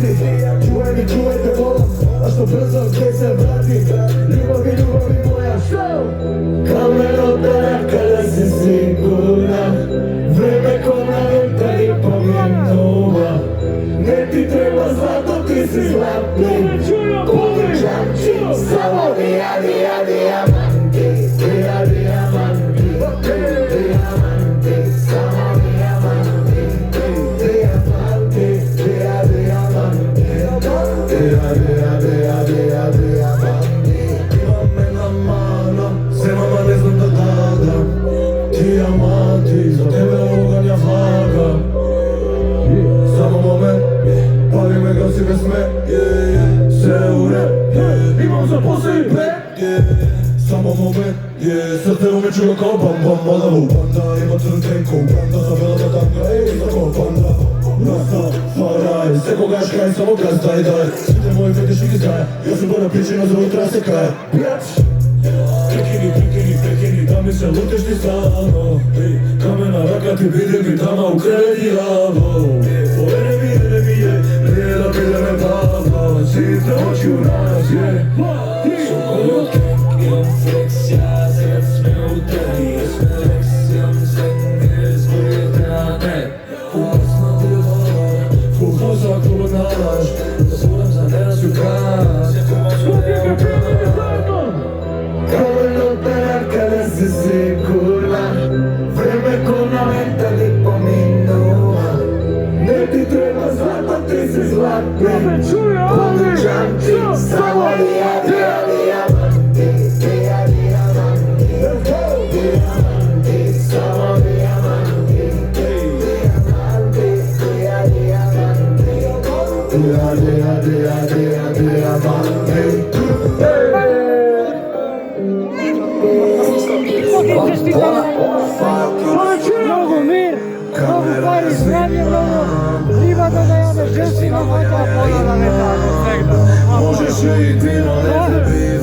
vrati. Čuvajte volom, a što brzo gdje se vrati. Ljubavi moja, kamerotara kada si sigurna. Vreme ko na vjetar i pomjenova. Ne ti treba zlato, ti si zlatni. Povećanči, samo dijamanti. Samo dijamanti, za tebe ovoga nja flaga. Samo moment, pali me, gasi me sme. Sve u rep, imam za posle i plek. Samo moment, srce ume čuga kao bam malavu. Banda ima crtenku, banda za vela da tanga, za ko banda. Rasta, faraj, se kogaš kraj, samo gaz daj. Svite moji fetišnik iz kraja, ja sam bara pričina za utra se kraja. Prekini, da mi se luteš ti stano. Kamena raka ti vidi mi tamo u kredi javo. Ove ne mi je, prije da pide me baba. Site oči u nas je. Šokol od kek, imam flex, ja zred sme u tebi. Jesme lex, imam zemlje, zbog trane. Upasna diva, fuho za klub nalaž. Zvoram za neraz u kras. Kada si sigurna, vreme ko na vjetar i pominula. Ne ti treba zlato, ti si zlatni. Povećanči, samo dijamanti. Samo dijamanti. Mnogo mir, mnogo pari, zdravlje mnogo, riba da jade, ženstvina hvata, pola da ne tako, svegda. Možeš i ti na tebi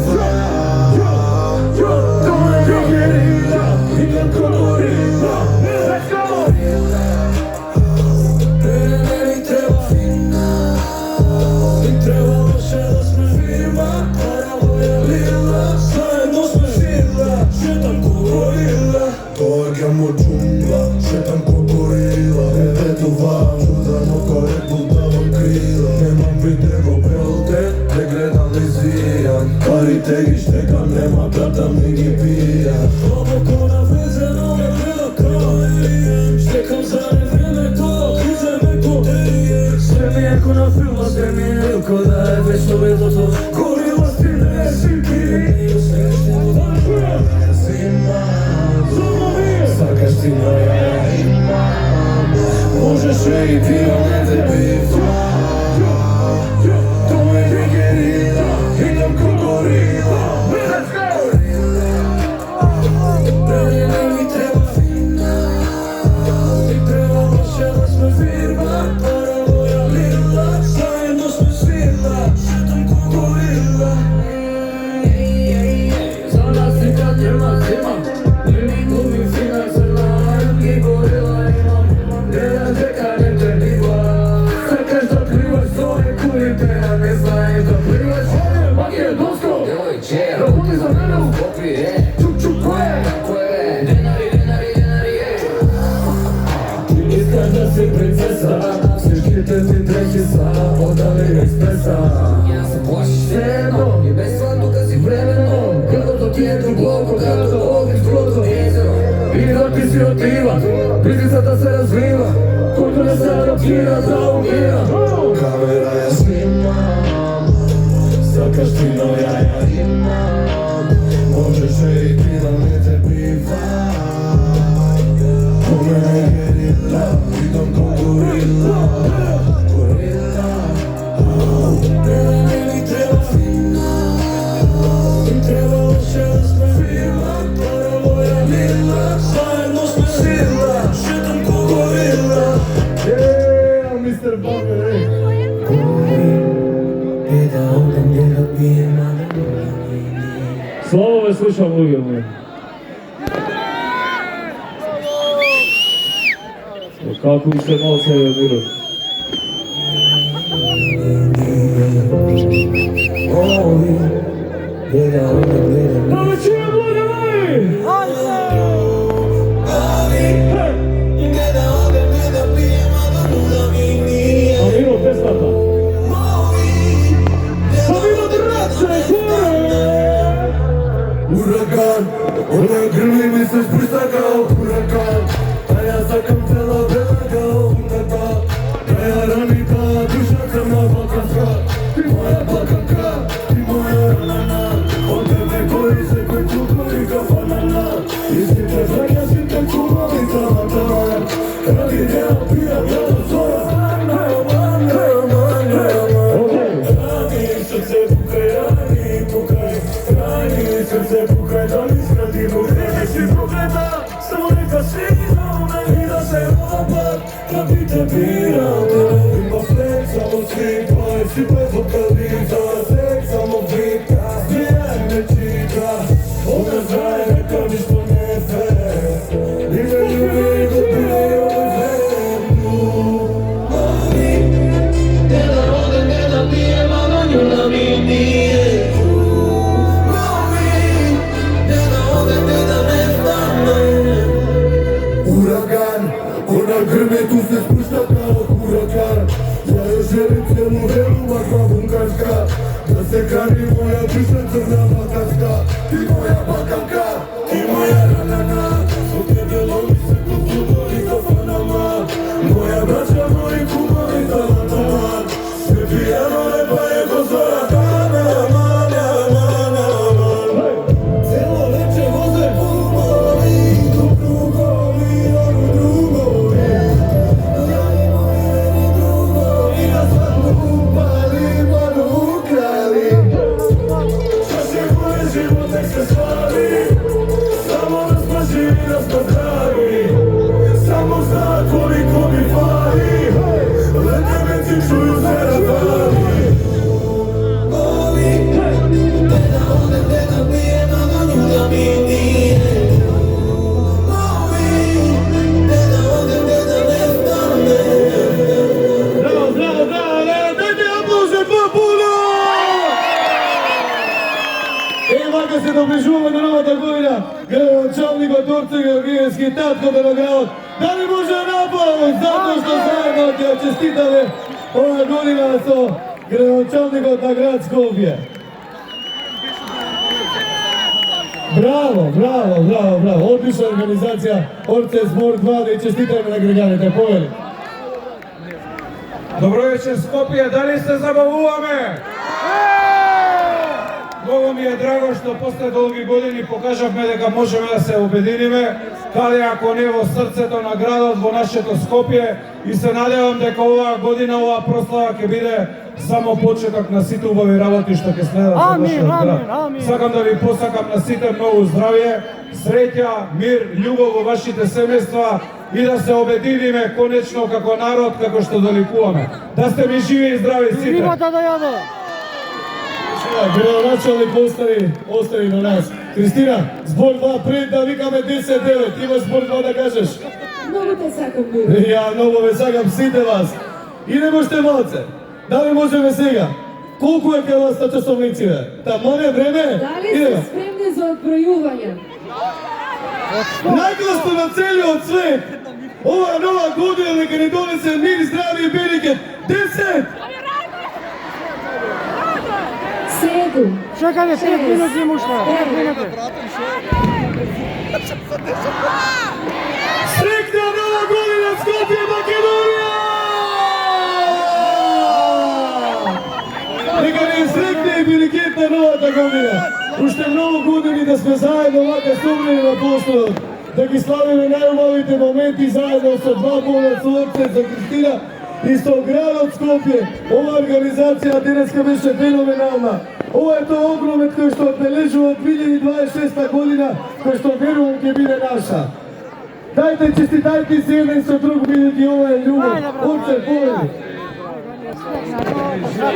to je gerila, idem ko gorila. Ne mi treba fina, mi treba loše da sme firma. Para moja lila, zajedno sme žila, šetam ko gorila. Dođemo džungla, šetam ko gorila. Eto vam, čudano ko Red Bull davam krila. Nemam videro belte, ne gledam li zijan. Pari tegi štekam, nema brata mi ni pija. Ovo ko na vezeno me gleda kao alien. Štekam za nevreme to, krize me ko alien. Sve mi je ko na filma, sve mi je ilko da je već to bilo to. Gorila ti ne sinki. Sakaština ja imam. Možeš i ti na tebi to je gerila, idem ko gorila. Ne mi treba fina, mi treba loše da sme firma. Para moja lila, zajedno sme svila, šetam ko gorila. Za nas nikad nema zima, mi glumim fina crna, i gorila imam. Ne čekam te diva, sakaš da plivaš zove kulite, a ne znaš da plivaš. Magije dosko, robuti za mene u kopi, čuk koje, denari, iskaš da si princesa, sviškite ti treći sa, odali ekspresa. Jedno, i bez svantu kad si vremeno, kako to ti je duboko, kako to ogriš kroz jezero. I da ti si otivan, pritisat da se razviva, koliko ne se rokira, zaumira. Kamera ja snimam, sakaštino ja imam. Možeš i ti da ne te biva, u mene gerila, idem ko gorila. Ne mi treba fina, mi treba loše da sme firma. Para moja lila, zajedno sme sila, šetam ko gorila. Mr. Bobby, Slavo me slušam uvijek. Kako bi se malo sebe bilo? Ама чија благодари! Амино песната. Амино братче, горе! Ураган, она грми ми се спуста као ураган. А ја сакам цела велика умната. Да ја рани та душа црна балканска. Ти моја балканка, ти моја ранана. Од тебе кои се кој чуко и кафанана. Иските знаја сите чували самата. Ради ја пијам ја до зора. Рани срце пукај, рани пукај. Рани срце пукај, да ми скрати пукај. Си проклета, само нека си знаме и да се опат. Да би те бирал, има флек, само свит, твој си без откалица. Сек, само вика, смијај ме чика. Она знае дека ништо не е фер. И ме љуби го били овој землю. Мами, не да одем, не да пием, ама њуна ми nije. Ураган, она грме ту се спушта као ураган. Ја ја желим целу веру маква бункарска. Да се храни моја душа црна балканска. Ти моја балканка, ти моја ранана. Со тебе ломи се куклубо и кафанама. Моја браќа, мои кумови талантама. Се пијано лепа е го зора. Цело вече возе кумови до кругови. Се доближуваме до новата година. Градоначалникот Орце Георгиевски, таткото на градот. Дали може наплавот, затоа што заедно ќе честитаме оваа година со градоначалникот на град Скопје. Браво, браво, браво, браво. Одлична организација Орце Збор 2, да и честитаме на граѓаните. Повели. Добро вечер, Скопје, дали се забавуваме? Многу ми е драго што после долги години покажавме дека можеме да се обединиме, каде ако не во срцето на градот, во нашето Скопје, и се надевам дека оваа година, оваа прослава ќе биде само почеток на сите убави работи што ќе следат во нашиот град. Сакам да ви посакам на сите многу здравје, среќа, мир, љубов во вашите семејства и да се обединиме конечно како народ, како што доликуваме. Да сте ми живи и здрави сите. Рибата да јаде. Градоначалник остари на нас. Кристина, Збор 2 пред да викаме 10-9. Имаш Збор 2 да кажеш? Многу те сакам, Миро. Ја многу ве сакам сите вас. Идемо уште малце. Дали можеме сега? Колку е кај вас на часовниците? Тамане време? Дали сте спремни за одбројување? Најгласно на целиот свет. Ова нова година нека ни донесе мир, здравје и берекет. 10! 7. Чекајте 5 минути мушта. 5 минути. Среќна нова година, Скопје, Македонија! Нека ни е среќна и берекетна новата година. Уште многу години да сме заедно вака собрани на Босновот. Да ги славиме најубавите моменти заедно со два бола, со Орце, со Кристина и со градот Скопје. Ова организација денеска беше феноменална. Ова е тоа огромет кој што одбележува 2026 година, кој што верувам ќе биде наша. Дајте честитајте се еден со друг, бидејќи ова е љубов. Орце, повели.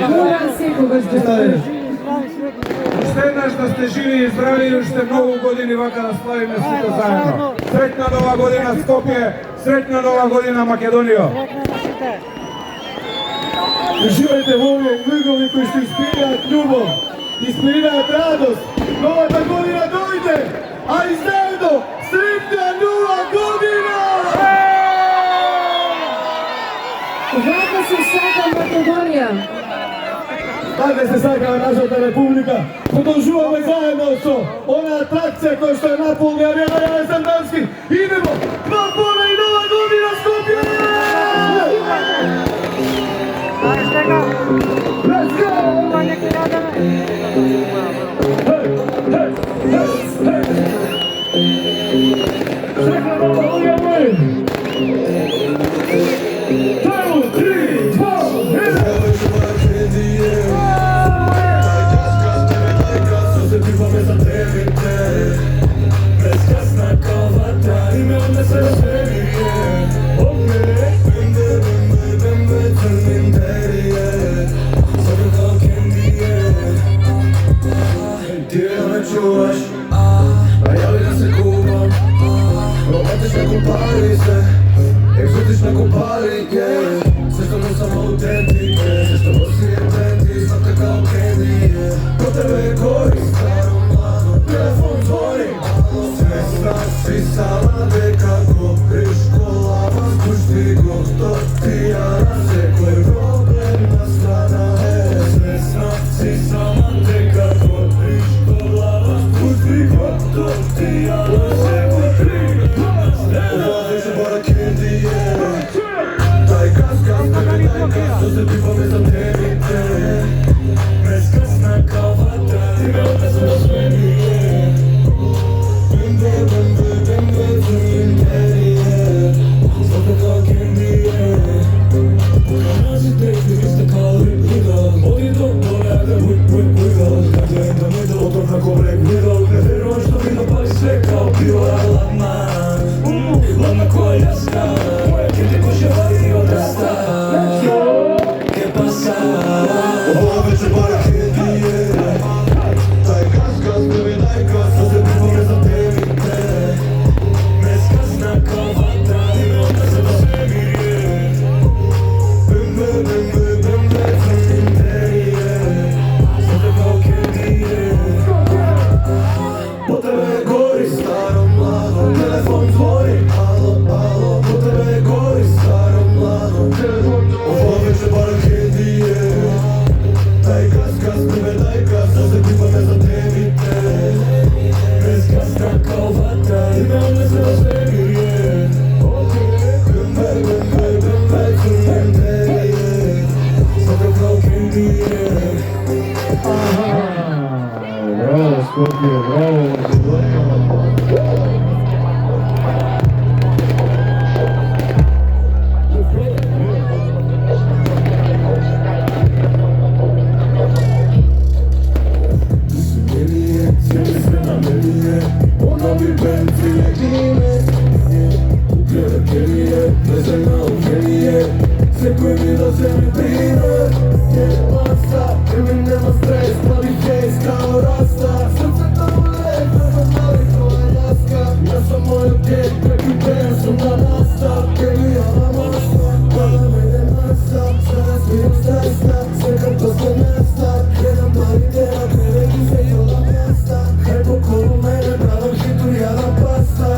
Добар секогаш да Уште еднаш да сте живи и здрави и уште многу години вака да славиме сите заедно. Среќна нова година Скопје, среќна нова година Македонија. Уживајте во овие мигови кои што испираат љубов. Испирираат радост. Новата година дојде, а и заедно среќна нова година! Вака се сака Македонија. Така се сака нашата република. Продолжуваме заедно со она атракција која што е наполни арена Јане Сандански. Идемо на поле и нова година Скопје! Знаеш дека? Let's go! Ова неки радаме. Среќна нова година, мој! 2, 3, 2, Egzotične kopalike, sve što nisam autentike, sve što nosi je trendy, slatko kao candy, po tebe je gori, staro mlado, telefon zvoni, sve znači sama nekako, priškola vas puštigo, to ti ja nase, koji problem na strana je, sve znači sama nekako, priškola vas puštigo, to ti ja nase, koji što se ti pove za temite, preskasna kao vatra, ti me odnese do svemirje. Bimbe, bimbe, bimbe, zimberije, zlato kao kendije. Pokanazi tekli, iste kao ripida, odi do dole, ajde, wiggle. Dakle, in the middle, otrov na ko Black Widow, ne verujem što vidim, pa i sve kao piva, ladna, ladna koja jasna, moja kente koše vari i odrasta. Ova večer bara kendije, daj gas, baby, daj gas, što se pripome za temite, preskasna kao vatra, ti me odnese do svemirje. Bimbe, bimbe, bimbe, zimberije, zlato kao kendije, po tebe je gori, staro mlado, telefon zvoni, alo, alo, po tebe je gori, staro mlado, telefon zvoni. Ova večer bara kendije, daj gas, bebe, daj gas, što se pripome za temite, preskasna kao vatra, ti me odnese do svemirje. Bimbe, bimbe, bimbe, zimberije, zlato kao kendije. Bravo, Skopje, bravo, Makedonija. Ona mi benzine glime, ukljeve kelije, ne zajma u genije, sve koje mi da se mi brine, je masa, jer mi nema stres, plavi face kao rasta, srce tamo lepo, mali koja laska, ja sam moj objekt, preki bensom na nastav, kelija na masa, kada me ide masa, sada svijem stresta, sve kad to se nesta, jedan mali tela, kreveti se i ola mjesta, hajde okolo mene, pravom hitu jada pasta,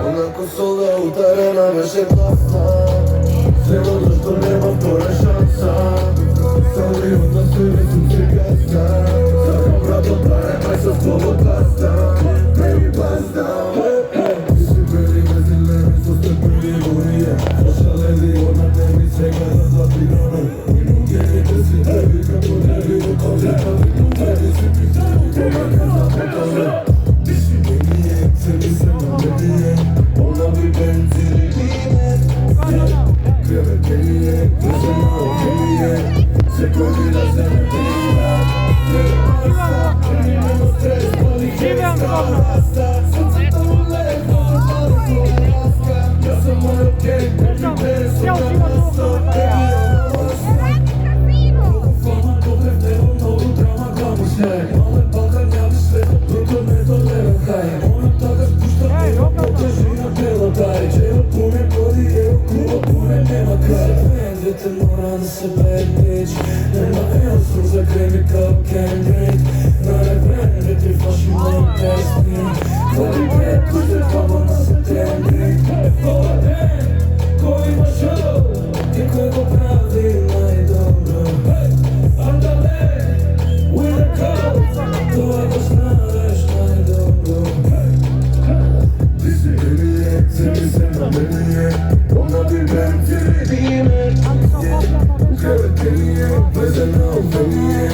onako solda u terena veše glasna, sve ono što nema pora šansa, stali onda sve veću se gasta, zakam rado plane, aj sa slovo plasta, baby plasta, Mislim beli vezile mi su ste prvi burije, ošaleli ona temi svega za zapirano, i nugenite si tebi kako ne bi ukoli, ali nugenite si pisano, koga ne zapotale. Mislim meni je, celi se na medije, ona bi benzili glime, kreve kelije, ne zema o kelije, sve koji mi da se ne brine, kreve masa, jer mi nema stres, pali hejs kao rasta, srce tamo lepo, mali koja laska, ja sam moj objekt, preki bensom na nastav, baby ona masa, mnogo fama, poglev telo, novu drama, kamo sjaj, male bakar, ja bi sve, doko ne doleva haj, ona taka spušta telo, pokaži na telo, daj, čelo pune godije, kluba pune, nema kraj, benzete mora da se bad bitch, nema elsom za kremi kao Kendrick, фаши мои песни Кој бе тузе каба на септември Ова ден кој има шоу и кој го прави најдобро Андале, with a code тоа го знаеш најдобро Цели се на мене Помнади бен цели име Укреветение, влезена у вение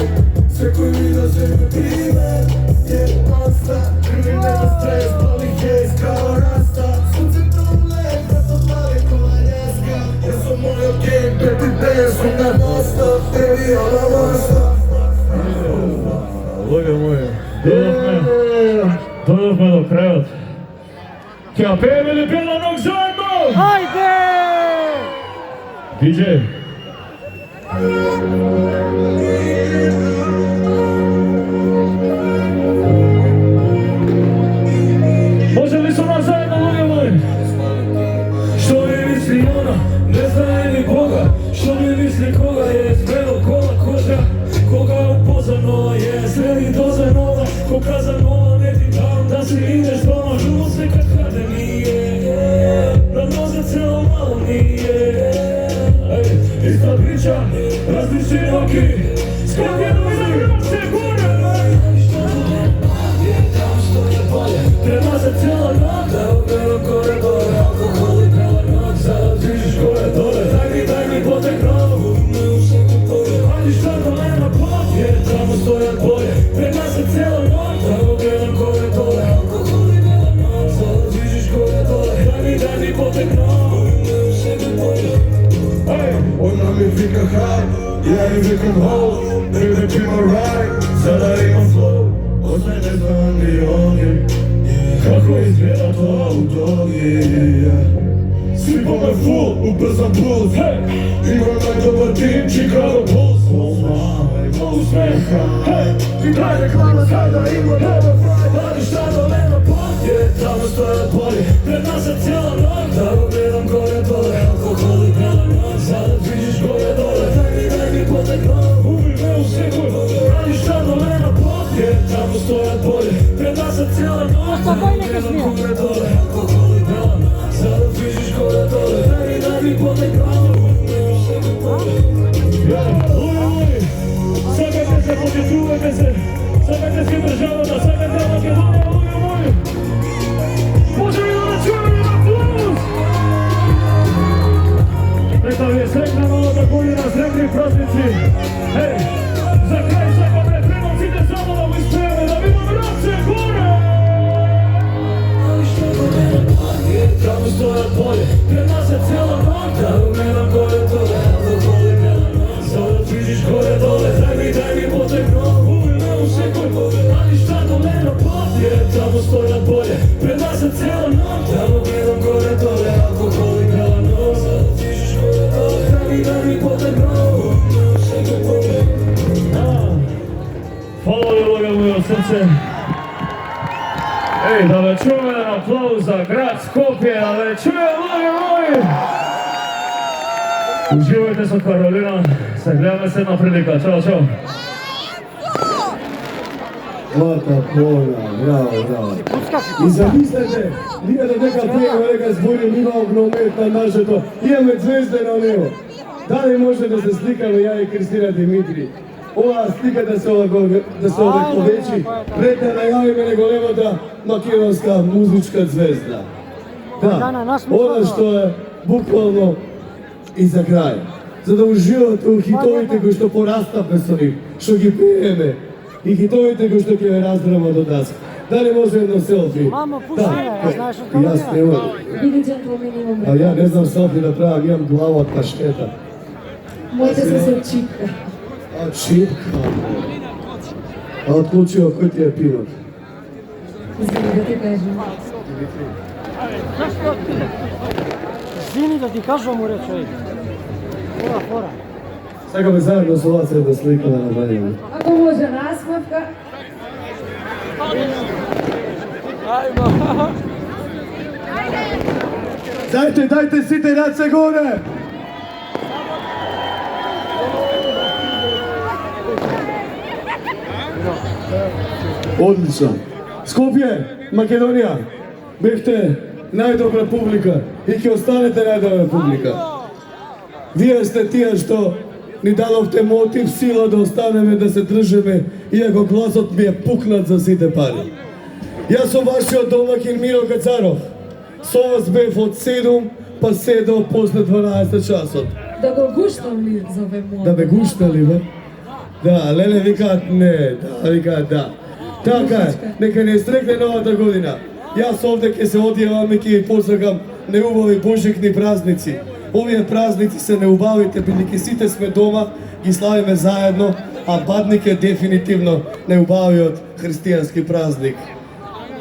Секој ми да се ме пример Монста, криминал стрес, боли хейс као раста Сонцето лед, брато далеко на леска Јас сум мојот гейм, пети ден сум на моста Теби ала моста Луѓе мои, додовме до крајот. Ќе ја пееме ли Бела Ног заедно? Хајде! Диџеј. Може ли со нас заедно, луѓе мои? Што ми мисли она, не знае ни Бога Што ми мисли кога е збело кола кожа Кога упознала е среди доза нова Кога за нова не ти дам да си идеш дома Жумо се кака да ни е На нозе цело мало ни е Иста priča, различни ноги Скоки ноги, се горе Пред нас е цела ног, да обева горе-доле Алкохол и бела ног, за да движиш горе-доле Дай ми потек ногу, Ајди што до нема пот, тамо стојат боје Пред нас е цела ног, да обева горе-доле Алкохол и бела ног, за да движиш горе-доле Дай ми потек ногу, Ona mi vika haj, ja im vikam ho Baby pima raj, sada imam flow Ostaje ne znam ni oni Kako izgleda to u dogi Slipo me full, ubrzam puls Imam najdobar tim, Chicago Bulls Ima usmeha I dajde hvala sada ima dobar vibe Ајди што до нема пот, тамо стојат боје Пред нас е цела ног, да го гледам горе-доле Алкохол и бела ног, за да движиш горе-доле Дай ми потек ног, уби ме у секој Ајди што до нема пот, тамо стојат боје Пред нас е цела ног, да го гледам горе-доле Алкохол и бела ног, за да движиш горе-доле Дай ми потек ног, уби ме у секој Луѓе мои, сакате се, почитувате се Сакате си државата, сакате Македонија, луѓе мои Може ли да чуем аплауз? Нека ви е срекна новата година, срекни празници Еј, за крај сакаме примамците само да го испееме, да видам раце горе Тамо стојат боје, пред нас е цела ног, да го гледам горе-доле Алкохол и бела ног, за да движиш горе-доле Дај ми потек ног, уби ме у секој Ајди што до мене пот, тамо стојат боје Пред нас е цела ног, да го гледам горе-доле Алкохол и бела ног, за да движиш горе-доле Дај ми потек ног, уби ме у секој Фала ви, луѓе мои, од срце Еј, да ве чуеме еден аплауз за град Скопје, да ве чуеме, луѓе мои! Уживајте со Каролина, се гледаме се една прилика. Чао, чао! Лата поля, браво. И замислете, ние да дека пееме, дека зборим, има огромет на нашето, имаме звезде на него. Дали може да се сликаме ја и Кристина Димитри? Ова слика да се овековечи, пред да најавиме неголемата македонска музичка звезда. Да, она што е буквално и за крај. За да уживате у хитовите кои што пораставме со нив, што ги пееме, и хитовите кои што ќе ве раздрама до нас. Дали може едно селфи? Мамо, пушти ја, знаеш од тоа? Јас нема. Биде джентлмен имам А ја не знам селфи да правам, имам глава од паштета. Моите се се чипка. А чипка? А отклучио кој ти е пинот? Извини да ти кажем. Извини да ти кажам, му рече. Фора. Сакаме заедно со вас една слика да направиме. Ако може насмевка. Дајте сите раце горе! Одлично. Скопје, Македонија, бевте најдобра публика и ќе останете најдобра публика. Вие сте тие што ни дадовте мотив, сила да останеме, да се држиме, иако гласот ми е пукнат за сите пари. Јас сум вашиот домакин Миро Кацаров. Со вас бев од 7 па се до после 12 часот. Да го гуштам ли за ове моје? Да ме гуштали, бе? Да, леле викаат не, да, викаат да. Така е, нека не стрекне новата година. Јас овде ќе се одјавам и ќе ви посакам неубави божикни празници. Овие празници се неубавите, бидејќи сите сме дома, ги славиме заедно, а Бадник е дефинитивно неубавиот христијански празник.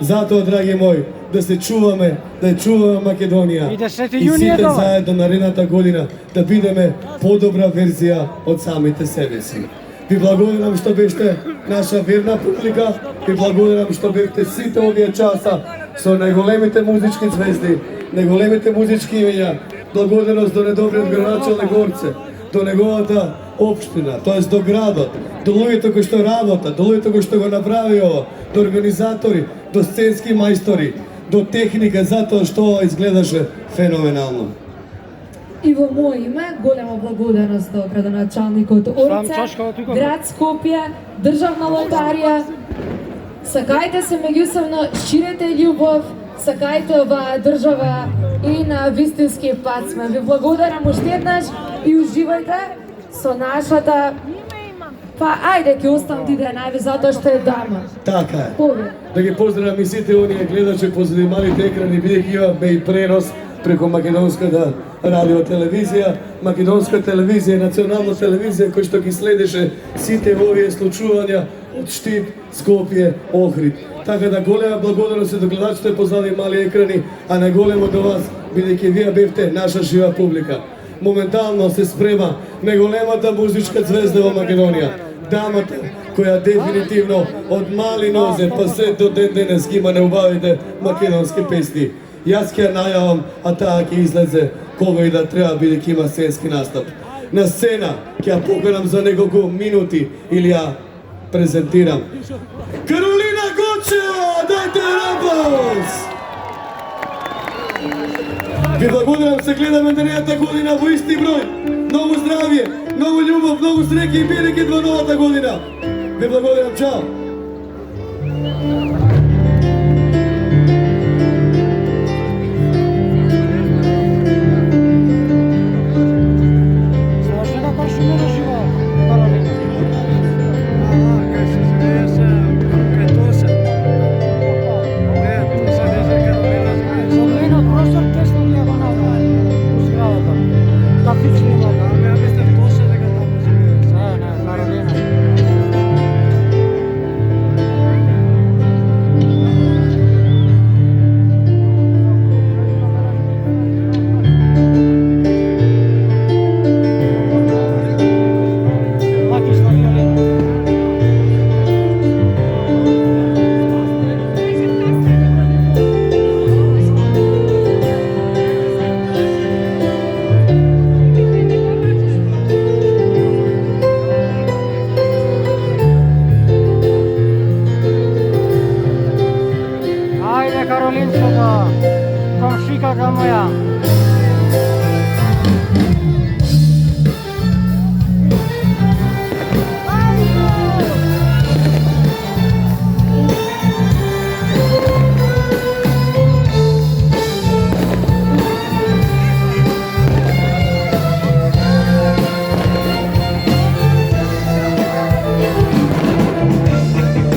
Затоа, драги мои, да се чуваме, да ја чуваме Македонија И 10 и јуни е сите дома. заедно наредната година да бидеме подобра верзија од самите себе си. Ви благодарам што беште наша верна публика, ви благодарам што бевте сите овие часа со најголемите музички звезди, најголемите музички имења. Благодарност до недобриот градоначалник Горце, до неговата општина, тоест до градот, до луѓето кои што работат, до луѓето кои што го направи ово, до организатори, до сценски мајстори, до техника, затоа што ова изгледаше феноменално. И во моје име, голема благодарност до градоначалникот Орце, град Скопје, државна лотарија. Сакајте се меѓусебно, ширете љубов, сакајте оваа држава и на вистински пат сме. Ви благодарам уште еднаш и уживајте со нашата. Па ајде ќе оставам ти да ја најави затоа што е дама. Така е. Пове. Да ги поздравам и сите оние гледачи позади малите екрани, бидејќи имаме и пренос преку Македонската радиотелевизија, Македонска телевизија и национална телевизија кој што ги следеше сите овие случувања од Штип, Скопје, Охрид. Така да голема благодарност до гледачите позади мали екрани, а најголемо до вас, бидејќи вие бевте наша жива публика. Моментално се спрема најголемата музичка звезда во Македонија. Дамата која дефинитивно од мали нозе па се до ден денес ги има неубавите македонски песни. Јас ќе ја најавам, а таа ќе излезе кога и да треба, бидејќи има сценски настап. На сцена ќе ја поканам за неколку минути или ја презентирам. Каролина Гочева, дајте аплауз! Ви благодарам, се гледаме денената година во исти број. Многу здравје, многу љубов, многу среќа и береки во новата година. Ви благодарам, чао!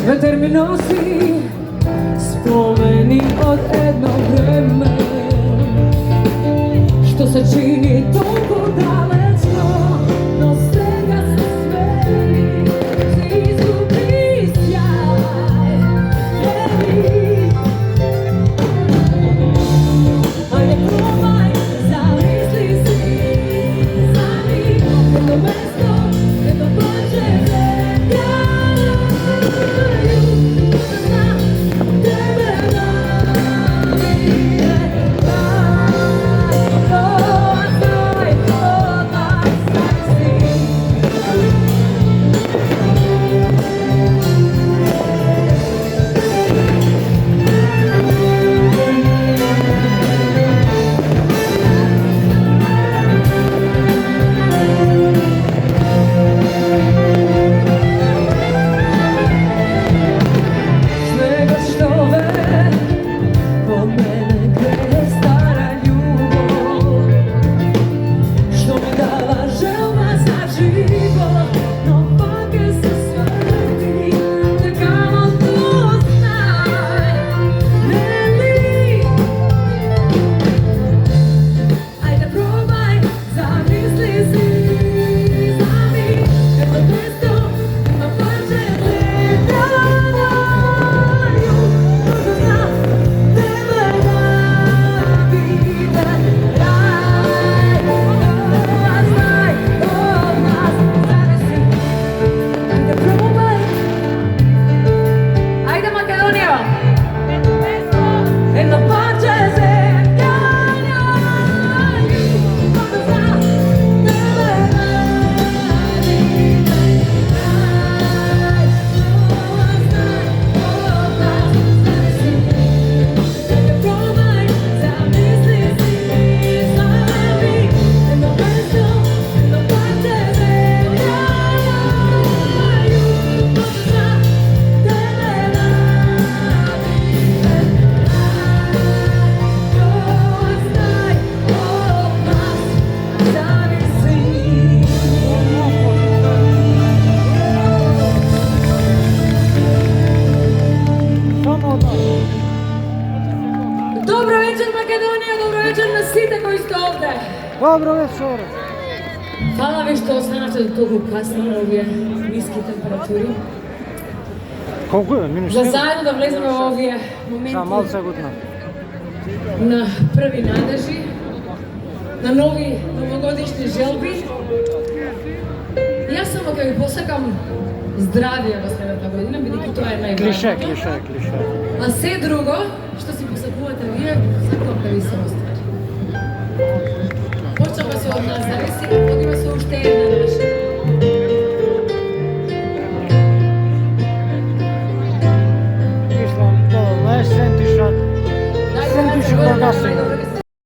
Ветер ми носи спомени од едно време, што се чини толку далечно, но сега се смени, се изгуби сјај. Ајде пробај, замисли си за миг, едно место, едно плаче земја. Oh, Добро вечер. Фала ви што останавте до толку касно на овие ниски температури. Колку е? Минус За 7? заедно да влеземе во овие моменти За малце година. на први надежи, на нови новогодишни желби. Јас само ќе ви посакам здравие во следната година, бидејќи тоа е најважно. Клише. А се друго, што си посакувате вие, сакам да ви се остvari. Почнува се од нас, зависи, одиме се уште една наша. Мислам, да, не сентиш да гасим.